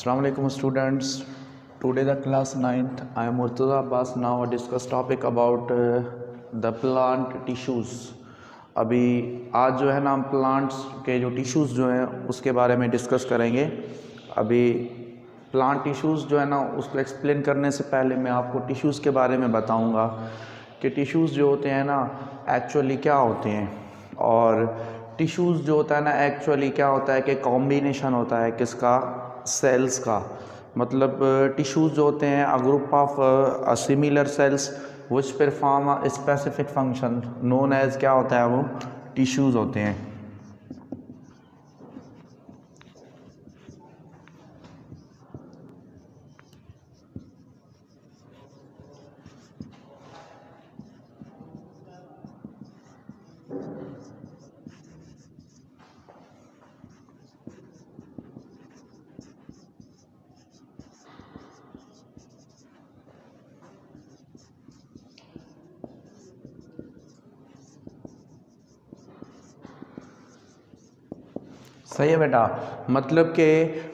Assalamu alaikum students. Today the class 9th. I am Murtaza Abbas. Now I discuss topic about the plant tissues. अभी आज जो है ना हम plants के जो टिश्यूज़ जो हैं उसके बारे में डिस्कस करेंगे। अभी प्लांट टिश्यूज़ जो है ना उसको एक्सप्लेन करने से पहले मैं आपको टिश्यूज़ के बारे में बताऊंगा कि टिश्यूज़ जो होते हैं ना एक्चुअली क्या होते हैं। और टिश्यूज़ जो होता है ना एक्चुअली क्या होता है कि कॉम्बिनेशन होता है किसका, सेल्स का। मतलब टिश्यूज़ जो होते हैं a group of similar cells which perform a specific function known as क्या होता है, वो टिश्यूज़ होते हैं। सही है बेटा। मतलब कि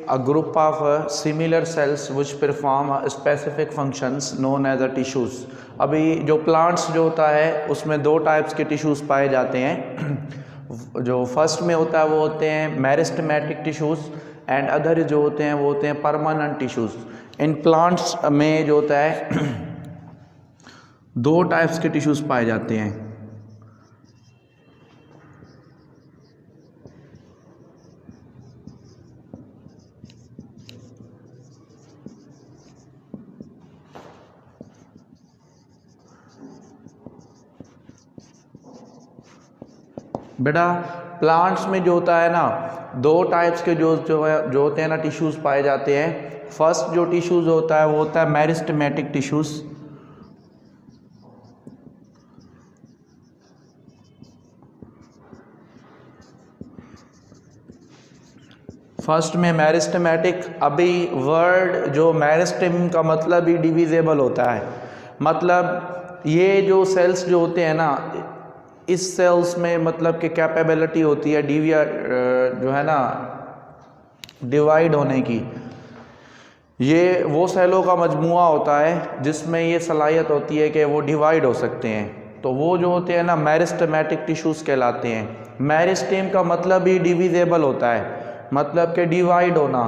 a group of similar cells which perform specific functions known as a tissues. अभी जो प्लांट्स जो होता है उसमें दो टाइप्स के टिश्यूज़ पाए जाते हैं। जो फर्स्ट में होता है वो होते हैं मेरिस्टेमेटिक टिश्यूज़ एंड अदर जो होते हैं वो होते हैं परमानेंट टिश्यूज़। इन प्लांट्स में जो होता है दो टाइप्स के टिश्यूज़ पाए जाते हैं। बेटा प्लांट्स में जो होता है ना दो टाइप्स के जो होते हैं ना टिश्यूज़ पाए जाते हैं। फर्स्ट जो टिश्यूज़ होता है वो होता है मेरिस्टेमेटिक टिश्यूज़। फर्स्ट में मेरिस्टेमेटिक। अभी वर्ड जो मेरिस्टेम का मतलब ही डिविजेबल होता है। मतलब ये जो सेल्स जो होते हैं ना इस सेल्स में मतलब कि कैपेबिलिटी होती है जो है ना डिवाइड होने की। ये वो सेलों का मजमूआ होता है जिसमें ये सलाहियत होती है कि वो डिवाइड हो सकते हैं। तो वो जो होते हैं ना मेरिस्टेमेटिक टिश्यूज़ कहलाते हैं। मेरिस्टेम का मतलब ही डिविजेबल होता है, मतलब कि डिवाइड होना।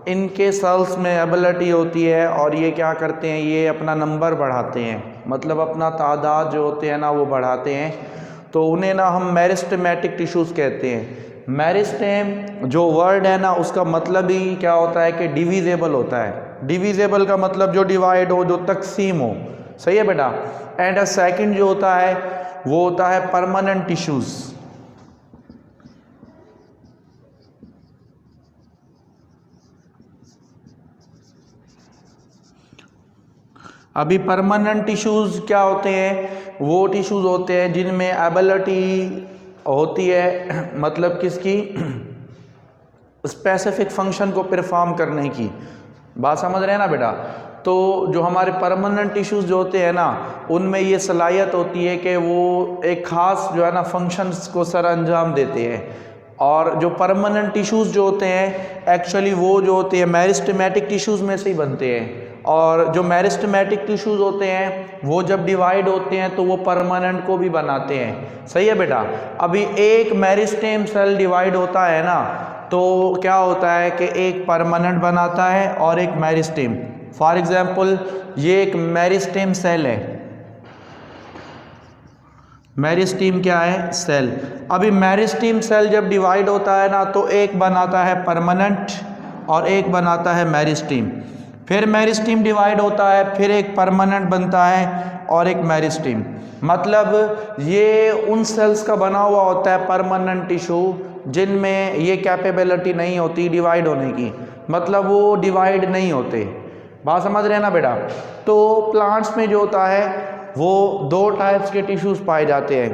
इनके सेल्स में एबिलिटी होती है और ये क्या करते हैं, ये अपना नंबर बढ़ाते हैं, मतलब अपना तादाद जो होते हैं ना वो बढ़ाते हैं। तो उन्हें ना हम मेरिस्टेमेटिक टिश्यूज़ कहते हैं। मेरिस्टेम जो वर्ड है ना उसका मतलब ही क्या होता है कि डिविजेबल होता है। डिविजेबल का मतलब जो डिवाइड हो, जो तकसीम हो। सही है बेटा। एंड अ सेकंड जो होता है वो होता है परमानेंट टिश्यूज़। अभी परमानेंट टिश्यूज़ क्या होते हैं, वो टिश्यूज़ होते हैं जिनमें एबिलिटी होती है मतलब किसकी, स्पेसिफिक फंक्शन को परफॉर्म करने की। बात समझ रहे हैं ना बेटा। तो जो हमारे परमानेंट टिश्यूज़ जो होते हैं ना उनमें ये सलाहियत होती है कि वो एक ख़ास जो है ना फंक्शंस को सर अंजाम देते हैं। और जो परमानेंट टिश्यूज़ जो होते हैं एक्चुअली वो जो होते हैं मेरिस्टेमेटिक टिश्यूज़ में से ही बनते हैं। और जो मेरिस्टेमेटिक टिश्यूज़ होते हैं वो जब डिवाइड होते हैं तो वो परमानेंट को भी बनाते हैं। सही है बेटा। अभी एक मेरिस्टेम सेल डिवाइड होता है ना तो क्या होता है कि एक परमानेंट बनाता है और एक मेरिस्टेम। फॉर एग्जांपल ये एक मेरिस्टेम सेल है। मेरिस्टेम क्या है, सेल। अभी मेरिस्टेम सेल जब डिवाइड होता है ना तो एक बनाता है परमानेंट और एक बनाता है मेरिस्टेम। फिर मेरिस्टेम डिवाइड होता है, फिर एक परमानेंट बनता है और एक मेरिस्टेम। मतलब ये उन सेल्स का बना हुआ होता है परमानेंट टिश्यू जिनमें ये कैपेबिलिटी नहीं होती डिवाइड होने की, मतलब वो डिवाइड नहीं होते। बात समझ रहे हैं ना बेटा। तो प्लांट्स में जो होता है वो दो टाइप्स के टिश्यूज़ पाए जाते हैं।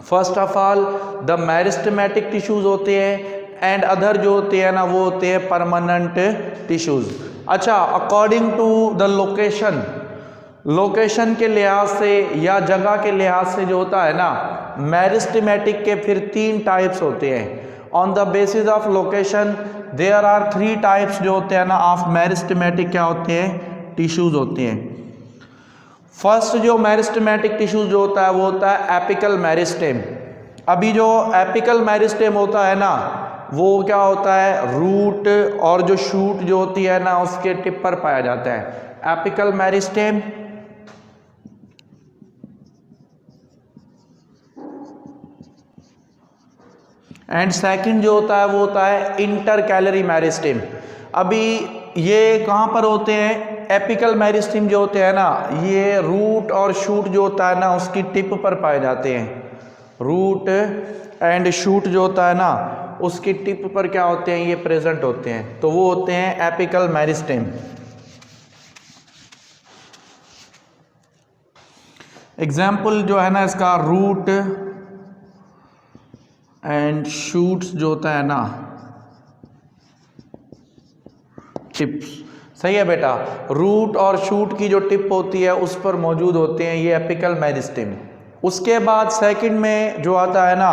First of all the meristematic tissues होते हैं एंड अदर जो होते हैं ना वो होते हैं परमानेंट टिश्यूज़। अच्छा, अकॉर्डिंग टू द लोकेशन के लिहाज से या जगह के लिहाज से जो होता है ना मेरिस्टेमेटिक के फिर तीन टाइप्स होते हैं। On the basis of location there are 3 types जो होते हैं ना ऑफ मेरिस्टेमेटिक क्या होते हैं, टिश्यूज होते हैं। फर्स्ट जो मेरिस्टेमेटिक टिश्यूज जो होता है वो होता है एपिकल मेरिस्टेम। अभी जो एपिकल मेरिस्टेम होता है ना वो क्या होता है, रूट और जो शूट जो होती है ना उसके टिप पर पाया जाता है एपिकल मेरिस्टेम। एंड सेकंड जो होता है वो होता है इंटरकैलरी मेरिस्टेम। अभी ये कहाँ पर होते हैं, एपिकल मेरिस्टेम जो होते हैं ना ये रूट और शूट जो होता है ना उसकी टिप पर पाए जाते हैं। रूट एंड शूट जो होता है ना उसकी टिप पर क्या होते हैं, ये प्रेजेंट होते हैं, तो वो होते हैं एपिकल मेरिस्टेम। एग्जाम्पल जो है ना इसका रूट एंड शूट्स जो होता है ना टिप्स, सही है बेटा, रूट और शूट की जो टिप होती है उस पर मौजूद होते हैं ये एपिकल मेरिस्टेम। उसके बाद सेकंड में जो आता है ना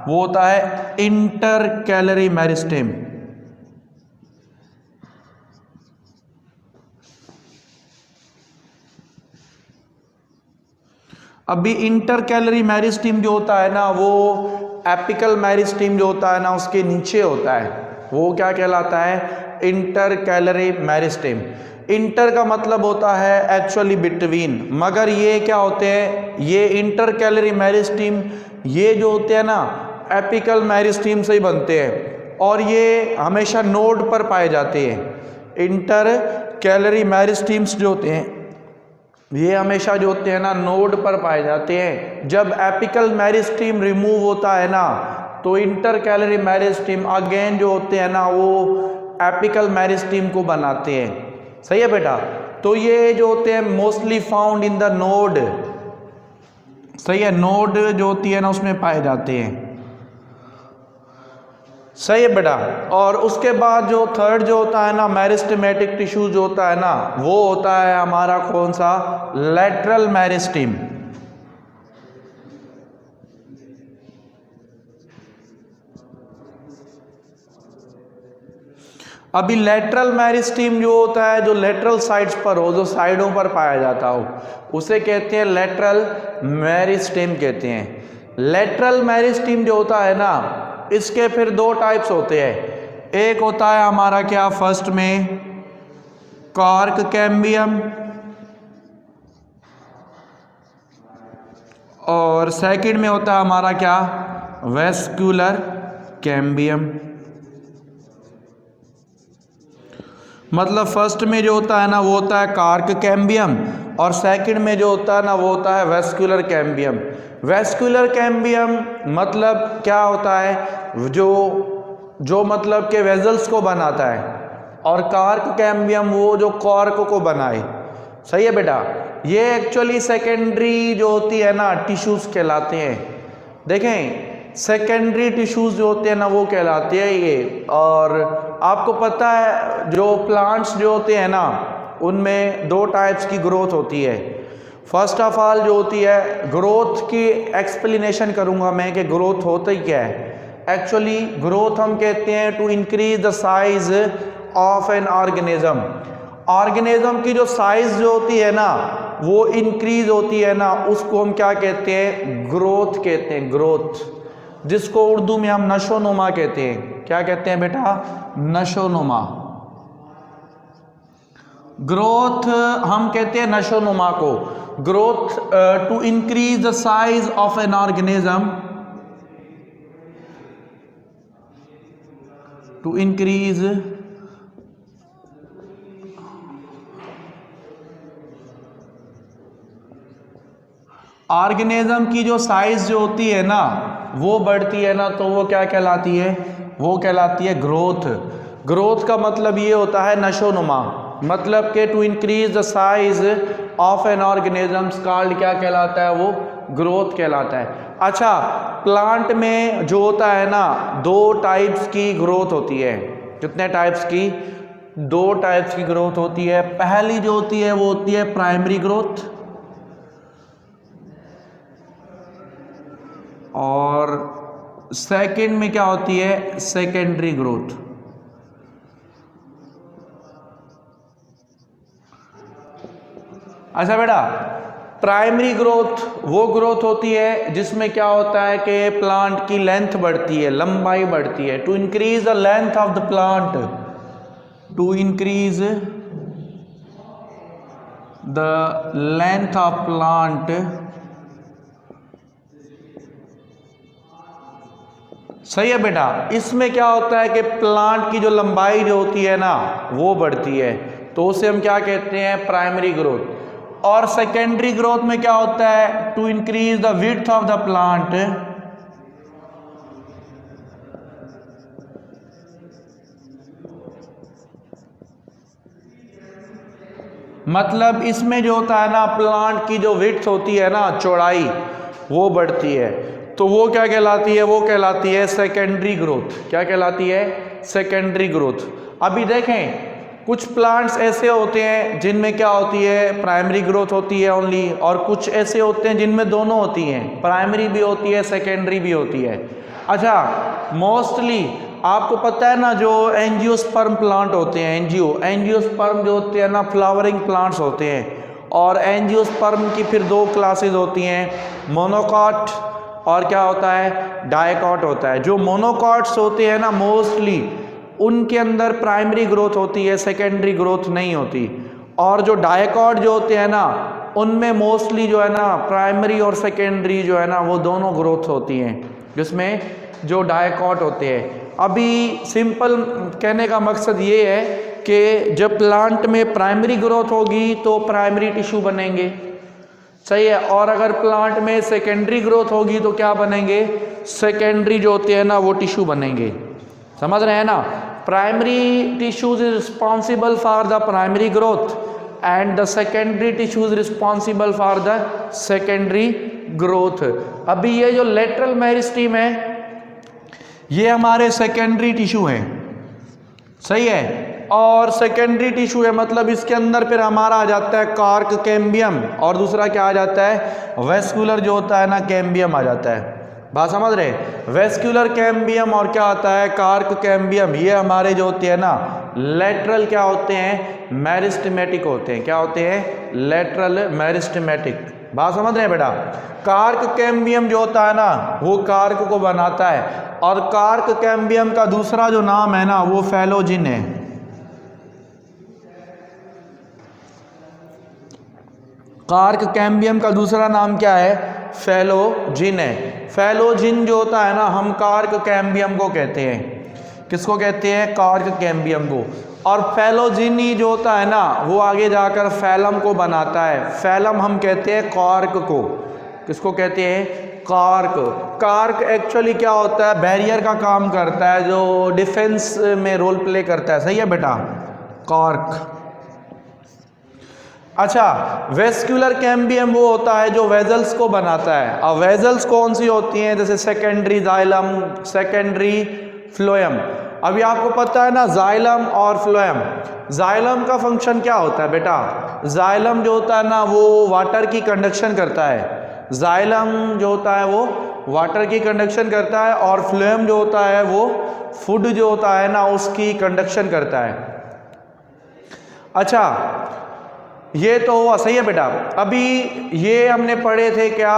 वो होता है इंटरकैलरी मेरिस्टेम। अभी इंटरकैलरी मेरिस्टेम जो होता है ना वो एपिकल मेरिस्टेम जो होता है ना उसके नीचे होता है, वो क्या कहलाता है, इंटरकैलरी मेरिस्टेम। इंटर का मतलब होता है एक्चुअली बिटवीन, मगर ये क्या होते हैं, ये इंटरकैलरी मेरिस्टेम ये जो होते हैं ना एपिकल मेरिस्टेम से ही बनते हैं और ये हमेशा नोड पर पाए जाते हैं। इंटरकैलरी मेरिस्टेम्स जो होते हैं ये हमेशा जो होते हैं ना नोड पर पाए जाते हैं। जब एपिकल मेरिस्टेम रिमूव होता है ना तो इंटरकैलरी मेरिस्टेम अगेन जो होते हैं ना वो एपिकल मेरिस्टेम को बनाते हैं, सही है बेटा। तो ये जो होते हैं mostly found in the node, सही है, नोड जो होती है ना उसमें पाए जाते हैं, सही है बेटा। और उसके बाद जो थर्ड जो होता है ना मेरिस्टेमेटिक टिश्यू जो होता है ना वो होता है हमारा कौन सा, लैटरल मेरिस्टेम। अभी लेटरल मेरिस्टेम जो होता है जो लेटरल साइड्स पर हो, जो साइडों पर पाया जाता हो, उसे कहते हैं लेटरल मेरिस्टेम कहते हैं। लेटरल मेरिस्टेम जो होता है ना इसके फिर दो टाइप्स होते हैं। एक होता है हमारा क्या, फर्स्ट में कार्क कैम्बियम और सेकंड में होता है हमारा क्या, वेस्कुलर कैम्बियम। मतलब फर्स्ट में जो होता है ना वो होता है कार्क कैम्बियम और सेकंड में जो होता है ना वो होता है वेस्कुलर कैम्बियम। वेस्कुलर कैम्बियम मतलब क्या होता है, जो मतलब के वेजल्स को बनाता है, और कार्क कैम्बियम वो जो कॉर्क को बनाए, सही है बेटा। ये एक्चुअली सेकेंडरी जो होती है ना टिश्यूज कहलाते हैं। देखें सेकेंडरी टिश्यूज जो होते हैं ना वो कहलाते हैं ये। और आपको पता है जो प्लांट्स जो होते हैं ना उनमें दो टाइप्स की ग्रोथ होती है। फर्स्ट ऑफ ऑल जो होती है ग्रोथ की एक्सप्लेनेशन करूंगा मैं कि ग्रोथ होता ही क्या है। एक्चुअली ग्रोथ हम कहते हैं to increase the size of an organism. Organism की जो साइज जो होती है ना वो इंक्रीज होती है ना उसको हम क्या कहते हैं, ग्रोथ कहते हैं, ग्रोथ, जिसको उर्दू में हम नशोनुमा कहते हैं। क्या कहते हैं बेटा, नशोनुमा। ग्रोथ हम कहते हैं नशोनुमा को। Growth to increase the size of an organism, to increase organism की जो साइज जो होती है ना वो बढ़ती है ना तो वो क्या कहलाती है, वो कहलाती है ग्रोथ। ग्रोथ का मतलब ये होता है नशोनुमा, मतलब कि to increase the size of an organism called क्या कहलाता है, वो ग्रोथ कहलाता है। अच्छा, प्लांट में जो होता है ना दो टाइप्स की ग्रोथ होती है। कितने टाइप्स की, दो टाइप्स की ग्रोथ होती है। पहली जो होती है वो होती है प्राइमरी ग्रोथ और सेकंड में क्या होती है, सेकेंडरी ग्रोथ। अच्छा बेटा, प्राइमरी ग्रोथ वो ग्रोथ होती है जिसमें क्या होता है कि प्लांट की लेंथ बढ़ती है, लंबाई बढ़ती है। To increase the length of the plant, to increase the length of plant, सही है बेटा। इसमें क्या होता है कि प्लांट की जो लंबाई जो होती है ना वो बढ़ती है, तो उसे हम क्या कहते हैं, प्राइमरी ग्रोथ। और सेकेंडरी ग्रोथ में क्या होता है, to increase the width of the plant, मतलब इसमें जो होता है ना प्लांट की जो विड्थ होती है ना, चौड़ाई, वो बढ़ती है। तो वो क्या कहलाती है, वो कहलाती है सेकेंडरी ग्रोथ। क्या कहलाती है, सेकेंडरी ग्रोथ। अभी देखें, कुछ प्लांट्स ऐसे होते हैं जिनमें क्या होती है, प्राइमरी ग्रोथ होती है ओनली, और कुछ ऐसे होते हैं जिनमें दोनों होती हैं, प्राइमरी भी होती है, सेकेंडरी भी होती है। अच्छा, मोस्टली आपको पता है ना जो एंजियोस्पर्म प्लांट होते हैं, एंजियोस्पर्म जो होते हैं ना फ्लावरिंग प्लांट्स होते हैं, और एंजियोस्पर्म की फिर दो क्लासेस होती हैं, मोनोकॉट और क्या होता है, डायकॉट होता है। जो मोनोकॉट्स होते हैं ना मोस्टली उनके अंदर प्राइमरी ग्रोथ होती है, सेकेंडरी ग्रोथ नहीं होती। और जो डायकॉट जो होते हैं ना उनमें मोस्टली जो है ना प्राइमरी और सेकेंडरी जो है ना वो दोनों ग्रोथ होती हैं, जिसमें जो डायकॉट होते हैं। अभी सिंपल कहने का मकसद ये है कि जब प्लांट में प्राइमरी ग्रोथ होगी तो प्राइमरी टिश्यू बनेंगे, सही है। और अगर प्लांट में सेकेंडरी ग्रोथ होगी तो क्या बनेंगे, सेकेंडरी जो होते हैं ना वो टिश्यू बनेंगे। समझ रहे हैं ना। Primary tissues is responsible for the primary growth and the secondary tissues responsible for the secondary growth. अभी ये जो लेटरल मेरिस्टीम है ये हमारे सेकेंडरी टिश्यू हैं, सही है। और सेकेंडरी टिश्यू है मतलब इसके अंदर फिर हमारा आ जाता है कार्क कैम्बियम, और दूसरा क्या आ जाता है, वेस्कुलर जो होता है ना कैम्बियम आ जाता है। बात समझ रहे, वेस्कुलर कैम्बियम और क्या होता है, कार्क कैम्बियम। ये हमारे जो होते हैं ना लेटरल क्या होते हैं, मेरिस्टेमेटिक होते हैं। क्या होते हैं, लेटरल मेरिस्टेमेटिक। बात समझ रहे हैं बेटा। कार्क कैम्बियम जो होता है ना वो कार्क को बनाता है, और कार्क कैम्बियम का दूसरा जो नाम है ना वो फैलोजिन है। कार्क कैम्बियम का दूसरा नाम क्या है, फैलोजिन है। फैलोजिन जो होता है ना हम कार्क कैम्बियम को कहते हैं। किसको कहते हैं, कार्क कैम्बियम को। और फैलोजिन ही जो होता है ना वो आगे जाकर फैलम को बनाता है। फैलम हम कहते हैं कार्क को। किसको कहते हैं, कार्क। कार्क एक्चुअली क्या होता है, बैरियर का काम करता है, जो डिफेंस में रोल प्ले करता है, सही है बेटा, कार्क। अच्छा, वेस्कुलर कैम्बियम वो होता है जो वेजल्स को बनाता है। अब वेजल्स कौन सी होती हैं, जैसे सेकेंडरी जाइलम, सेकेंडरी फ्लोएम। अभी आपको पता है ना जाइलम और फ्लोएम। जाइलम का फंक्शन क्या होता है बेटा, जाइलम जो होता है ना वो वाटर की कंडक्शन करता है। जाइलम जो होता है वो वाटर की कंडक्शन करता है, और फ्लोएम जो होता है वो फूड जो होता है ना उसकी कंडक्शन करता है। अच्छा, ये तो हुआ, सही है बेटा। अभी ये हमने पढ़े थे क्या,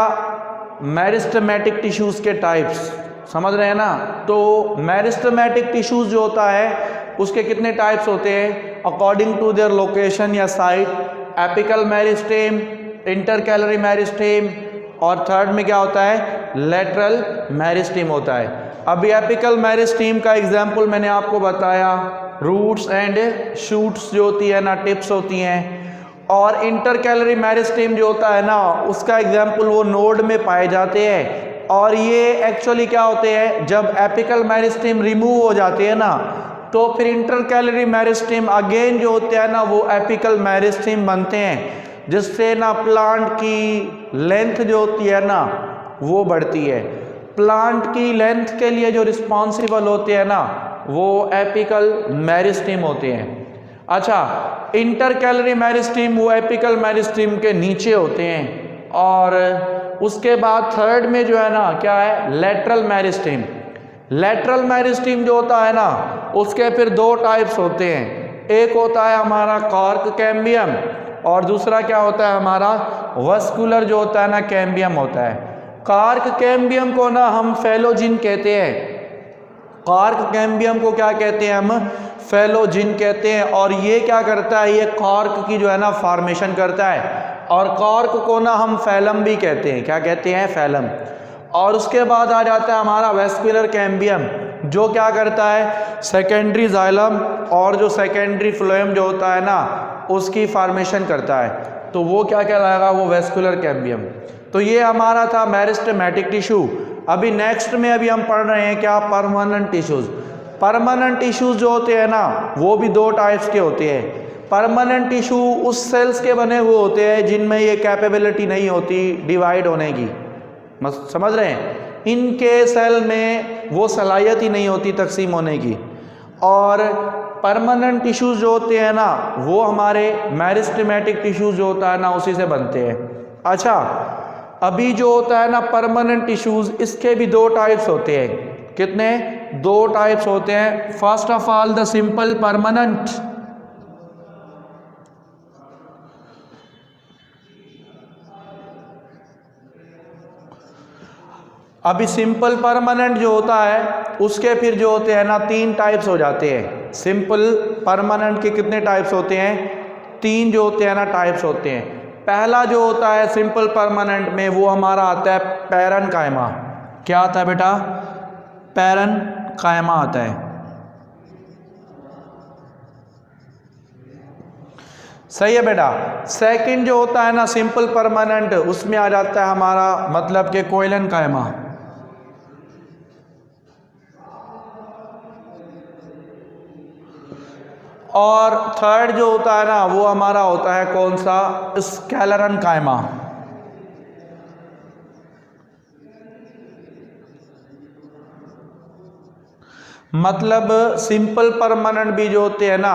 मेरिस्टेमेटिक टिश्यूज के टाइप्स, समझ रहे हैं ना। तो मेरिस्टेमेटिक टिश्यूज जो होता है उसके कितने टाइप्स होते हैं, अकॉर्डिंग टू देयर लोकेशन या site. Apical meristem, intercalary meristem, और थर्ड में क्या होता है, लेटरल मेरिस्टेम होता है। अभी एपिकल मेरिस्टेम का एग्जाम्पल मैंने आपको बताया, रूट्स एंड शूट्स जो होती है ना, टिप्स होती हैं। और इंटरकैलरी मेरिस्टेम जो होता है ना उसका एग्जाम्पल वो नोड में पाए जाते हैं। और ये एक्चुअली क्या होते हैं, जब एपिकल मेरिस्टेम रिमूव हो जाते हैं ना तो फिर इंटरकैलरी मेरिस्टेम अगेन जो होते हैं ना वो एपिकल मेरिस्टेम बनते हैं, जिससे ना प्लांट की लेंथ जो होती है ना वो बढ़ती है। प्लांट की लेंथ के लिए जो रिस्पॉन्सिबल होते हैं ना वो एपिकल मेरिस्टेम होते हैं। अच्छा, इंटरकैलरी मेरिस्टेम वो एपिकल मेरिस्टेम के नीचे होते हैं। और उसके बाद थर्ड में जो है ना क्या है, लेटरल मेरिस्टेम। लेटरल मेरिस्टेम जो होता है ना उसके फिर दो टाइप्स होते हैं। एक होता है हमारा कार्क कैम्बियम, और दूसरा क्या होता है हमारा वस्कुलर जो होता है ना कैम्बियम होता है। कार्क कैम्बियम को ना हम फेलोजिन कहते हैं, कार्क कैम्बियम को क्या कहते हैं हम फेलोजिन कहते हैं। और ये क्या करता है, ये कॉर्क की जो है ना फॉर्मेशन करता है। और कॉर्क को ना हम फैलम भी कहते हैं, क्या कहते हैं फैलम। और उसके बाद आ जाता है हमारा वेस्कुलर कैम्बियम जो क्या करता है सेकेंडरी जाइलम और जो सेकेंडरी फ्लोएम जो होता है ना उसकी फॉर्मेशन करता है, तो वो क्या कहलाएगा, वो वेस्कुलर कैम्बियम। तो ये हमारा था मेरिस्टेमेटिक टिश्यू। अभी नेक्स्ट में अभी हम पढ़ रहे हैं क्या, परमानेंट टिश्यूज़। परमानेंट टिश्यूज़ जो होते हैं ना वो भी दो टाइप्स के होते हैं। परमानेंट टिश्यू उस सेल्स के बने हुए होते हैं जिनमें ये कैपेबिलिटी नहीं होती डिवाइड होने की, समझ रहे हैं, इनके सेल में वो सलाहियत ही नहीं होती तकसीम होने की। और परमानेंट टिश्यूज़ जो होते हैं ना वो हमारे मेरिस्टेमेटिक टिश्यूज़ जो होता है ना उसी से बनते हैं। अच्छा, अभी जो होता है ना परमानेंट टिश्यूज़, इसके भी दो टाइप्स होते हैं। कितने, दो टाइप्स होते हैं। First of all the simple permanent, अभी सिंपल परमानेंट जो होता है उसके फिर जो होते हैं ना तीन टाइप्स हो जाते हैं। सिंपल परमानेंट के कितने टाइप्स होते हैं, तीन जो होते हैं ना टाइप्स होते हैं। पहला जो होता है सिंपल परमानेंट में वो हमारा आता है पैरेन्काइमा। क्या आता है बेटा, पैरेन्काइमा आता है, सही है बेटा। सेकंड जो होता है ना सिंपल परमानेंट, उसमें आ जाता है हमारा मतलब के कोइलेनकाइमा। और थर्ड जो होता है ना वो हमारा होता है कौन सा, स्केलेरनकाइमा। मतलब सिंपल परमानेंट भी जो होते हैं ना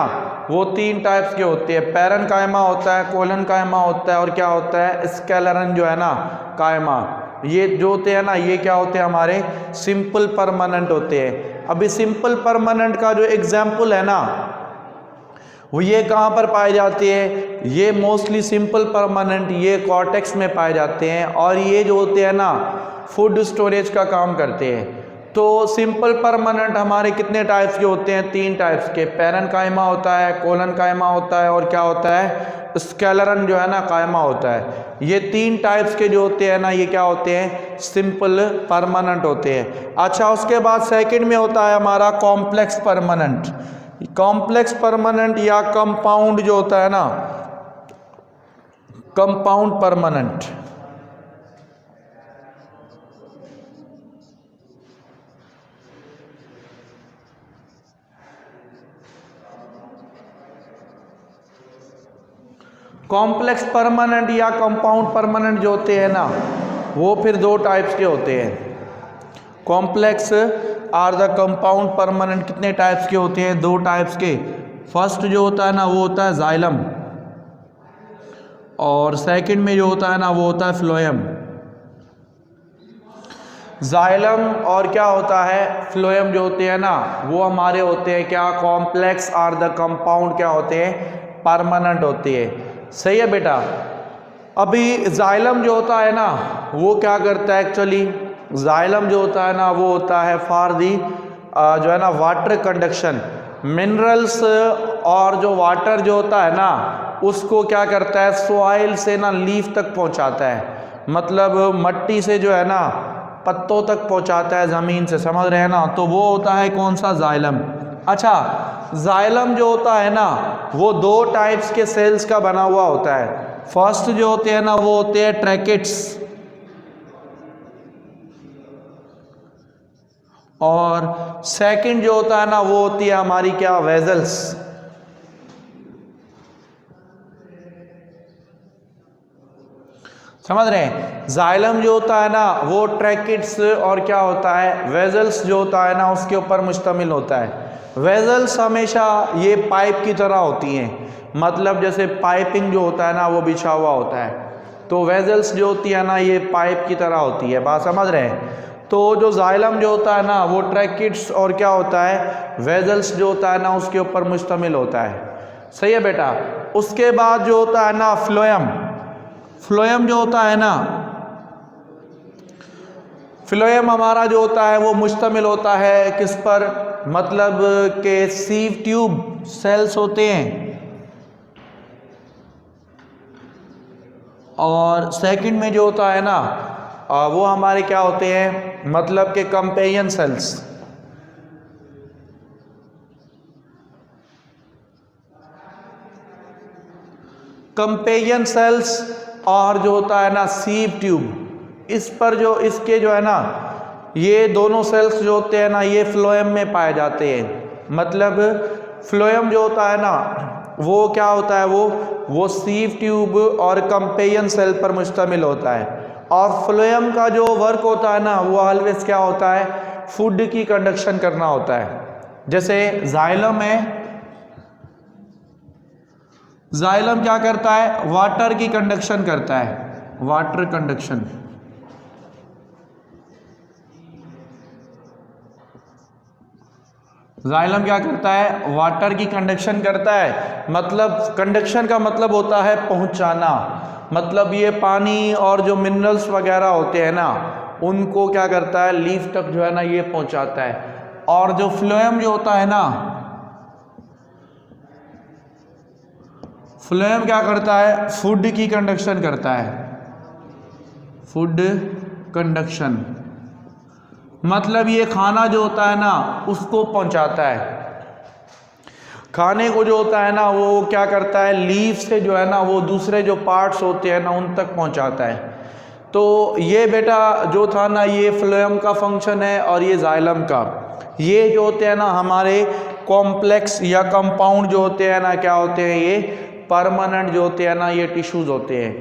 वो तीन टाइप्स के होते हैं। पैरेन्काइमा होता है, कोइलेनकाइमा होता है और क्या होता है स्केलेरन जो है ना काइमा। ये जो होते हैं ना ये क्या होते हैं हमारे सिंपल परमानेंट होते हैं। अभी सिंपल परमानेंट का जो एग्जाम्पल है ना वो ये कहाँ पर पाए जाते हैं, ये मोस्टली सिंपल परमानेंट ये कॉर्टेक्स में पाए जाते हैं और ये जो होते हैं ना फूड स्टोरेज का काम करते हैं। तो सिंपल परमानेंट हमारे कितने टाइप्स के होते हैं, तीन टाइप्स के। पैरेन्काइमा होता है, कोइलेनकाइमा होता है और क्या होता है स्केलेरन जो है ना काइमा होता है। ये तीन टाइप्स के जो होते हैं ना ये क्या होते हैं सिंपल परमानेंट होते हैं। अच्छा, उसके बाद सेकंड में होता है हमारा कॉम्प्लेक्स परमानेंट। कॉम्प्लेक्स परमानेंट या कंपाउंड जो होता है ना कंपाउंड परमानेंट, कॉम्प्लेक्स परमानेंट या कंपाउंड परमानेंट जो होते हैं ना वो फिर दो टाइप्स के होते हैं। Complex are the compound permanent कितने टाइप्स के होते हैं, दो टाइप्स के। फर्स्ट जो होता है ना वो होता है जाइलम और सेकंड में जो होता है ना वो होता है फ्लोएम। जाइलम और क्या होता है फ्लोएम जो होते हैं ना वो हमारे होते हैं क्या कॉम्प्लेक्स आर द कंपाउंड क्या होते हैं परमानेंट होती है, सही है बेटा। अभी जाइलम जो होता है ना वो क्या करता है एक्चुअली, जाइलम जो होता है ना वो होता है फॉर दी जो है ना वाटर कंडक्शन, मिनरल्स और जो वाटर जो होता है ना उसको क्या करता है सॉइल से ना लीफ तक पहुंचाता है, मतलब मट्टी से जो है ना पत्तों तक पहुंचाता है ज़मीन से, समझ रहे हैं ना। तो वो होता है कौन सा जाइलम। अच्छा, जाइलम जो होता है ना वो दो टाइप्स के सेल्स का बना हुआ होता है। फर्स्ट जो होते हैं ना वो होते हैं ट्रैकेट्स और सेकंड जो होता है ना वो होती है हमारी क्या वेजल्स। समझ रहे हैं, जाइलम जो होता है ना वो ट्रैकेट्स और क्या होता है वेजल्स जो होता है ना उसके ऊपर मुश्तमिल होता है। वेजल्स हमेशा ये पाइप की तरह होती हैं, मतलब जैसे पाइपिंग जो होता है ना वो बिछा हुआ होता है, तो वेजल्स जो होती है ना ये पाइप की तरह होती है, बात समझ रहे हैं। तो जो जाइलम जो होता है ना वो ट्रैकेट्स और क्या होता है वेजल्स जो होता है ना उसके ऊपर मुश्तमिल होता है, सही है बेटा। उसके बाद जो होता है ना फ्लोएम, फ्लोएम जो होता है ना, फ्लोएम हमारा जो होता है वो मुश्तमिल होता है किस पर, मतलब के सीव ट्यूब सेल्स होते हैं, और सेकंड में जो होता है ना वो हमारे क्या होते हैं, मतलब के कंपेनियन सेल्स। कंपेनियन सेल्स और जो होता है ना सीव ट्यूब, इस पर जो इसके जो है ना ये दोनों सेल्स जो होते हैं ना ये फ्लोएम में पाए जाते हैं। मतलब फ्लोएम जो होता है ना वो क्या होता है, वो सीव ट्यूब और कंपेनियन सेल पर मुश्तमिल होता है। और फ्लोएम का जो वर्क होता है ना वो ऑलवेज क्या होता है, फूड की कंडक्शन करना होता है। जैसे जाइलम है, जाइलम क्या करता है, वाटर की कंडक्शन करता है, वाटर कंडक्शन। जाइलम क्या करता है, वाटर की कंडक्शन करता है। मतलब कंडक्शन का मतलब होता है पहुंचाना, मतलब ये पानी और जो मिनरल्स वगैरह होते हैं ना उनको क्या करता है, लीफ तक जो है ना ये पहुंचाता है। और जो फ्लोएम जो होता है ना, फ्लोएम क्या करता है, फूड की कंडक्शन करता है, फूड कंडक्शन। मतलब ये खाना जो होता है ना उसको पहुंचाता है, खाने को जो होता है ना वो क्या करता है, लीफ से जो है ना वो दूसरे जो पार्ट्स होते हैं ना उन तक पहुंचाता है। तो ये बेटा जो था ना ये फ्लोएम का फंक्शन है, और ये जाइलम का। ये जो होते हैं ना हमारे कॉम्प्लेक्स या कंपाउंड जो होते हैं ना क्या होते हैं, ये परमानेंट जो होते हैं ना ये टिश्यूज होते हैं।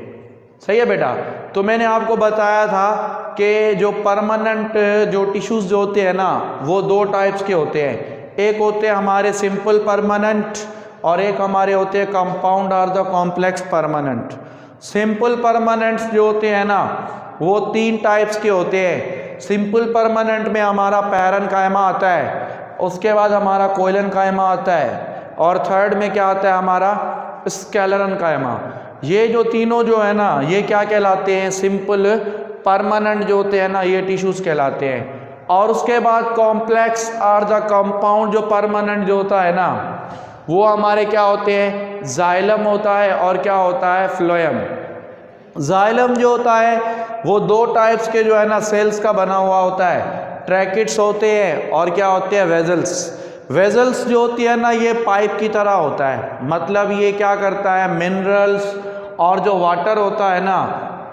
सही है बेटा। तो मैंने आपको बताया था कि जो परमानेंट जो टिश्यूज जो होते हैं ना वो दो टाइप्स के होते हैं, एक होते हैं हमारे सिंपल परमानेंट और एक हमारे होते हैं कंपाउंड और द कॉम्प्लेक्स परमानेंट। सिंपल परमानेंट्स जो होते हैं ना वो तीन टाइप्स के होते हैं। सिंपल परमानेंट में हमारा पैरेन्काइमा आता है, उसके बाद हमारा कोइलेनकाइमा आता है, और थर्ड में क्या आता है हमारा स्क्लेरेनकाइमा। ये जो तीनों जो है ना ये क्या कहलाते हैं, सिंपल परमानेंट जो होते हैं ना ये टिश्यूज कहलाते हैं। और उसके बाद कॉम्प्लेक्स और द कंपाउंड जो परमानेंट जो होता है ना वो हमारे क्या होते हैं, जाइलम होता है और क्या होता है, फ्लोएम। जाइलम जो होता है वो दो टाइप्स के जो है ना सेल्स का बना हुआ होता है, ट्रैकिट्स होते हैं और क्या होते हैं, वेजल्स। वेजल्स जो होती है ना ये पाइप की तरह होता है, मतलब ये क्या करता है, मिनरल्स और जो वाटर होता है ना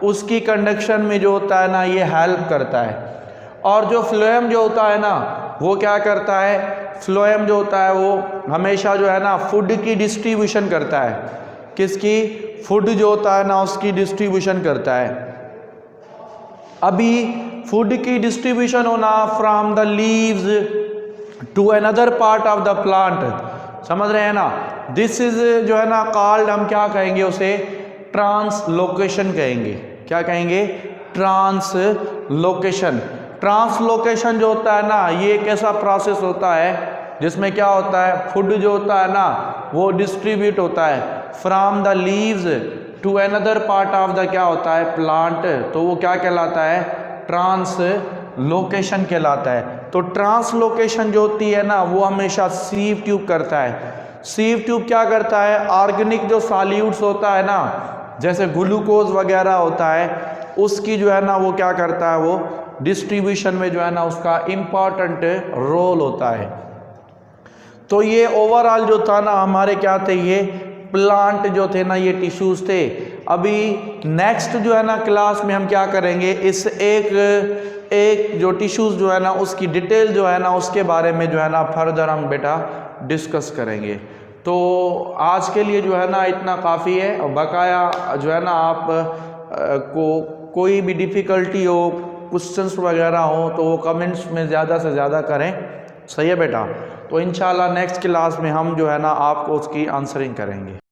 उसकी कंडक्शन में जो होता है ना ये हेल्प करता है। और जो फ्लोएम जो होता है ना वो क्या करता है, फ्लोएम जो होता है वो हमेशा जो है ना फूड की डिस्ट्रीब्यूशन करता है। किसकी, फूड जो होता है ना उसकी डिस्ट्रीब्यूशन करता है। अभी फूड की डिस्ट्रीब्यूशन होना from the leaves to another part of the plant, समझ रहे हैं ना, दिस इज जो है ना कॉल्ड, हम क्या कहेंगे उसे, ट्रांसलोकेशन कहेंगे। क्या कहेंगे, ट्रांसलोकेशन। ट्रांसलोकेशन जो होता है ना ये एक ऐसा प्रोसेस होता है जिसमें क्या होता है, फूड जो होता है ना वो डिस्ट्रीब्यूट होता है from the leaves to another part of the क्या होता है, प्लांट। तो वो क्या कहलाता है, ट्रांसलोकेशन कहलाता है। तो ट्रांसलोकेशन जो होती है ना वो हमेशा सीव ट्यूब करता है। सीव ट्यूब क्या करता है, ऑर्गेनिक जो सॉल्यूट्स होता है ना जैसे ग्लूकोज वगैरह होता है उसकी जो है ना वो क्या करता है, वो डिस्ट्रीब्यूशन में जो है ना उसका इम्पॉर्टेंट रोल होता है। तो ये ओवरऑल जो था ना हमारे क्या थे, ये प्लांट जो थे ना ये टिश्यूज थे। अभी नेक्स्ट जो है ना क्लास में हम क्या करेंगे, इस एक जो टिश्यूज जो है ना उसकी डिटेल जो है ना उसके बारे में जो है ना फर्दर हम बेटा डिस्कस करेंगे। तो आज के लिए जो है ना इतना काफ़ी है। और बकाया जो है ना आप को कोई भी डिफ़िकल्टी हो, क्वेश्चंस वगैरह हो तो वो कमेंट्स में ज़्यादा से ज़्यादा करें। सही है बेटा। तो इंशाल्लाह नेक्स्ट क्लास में हम जो है ना आपको उसकी आंसरिंग करेंगे।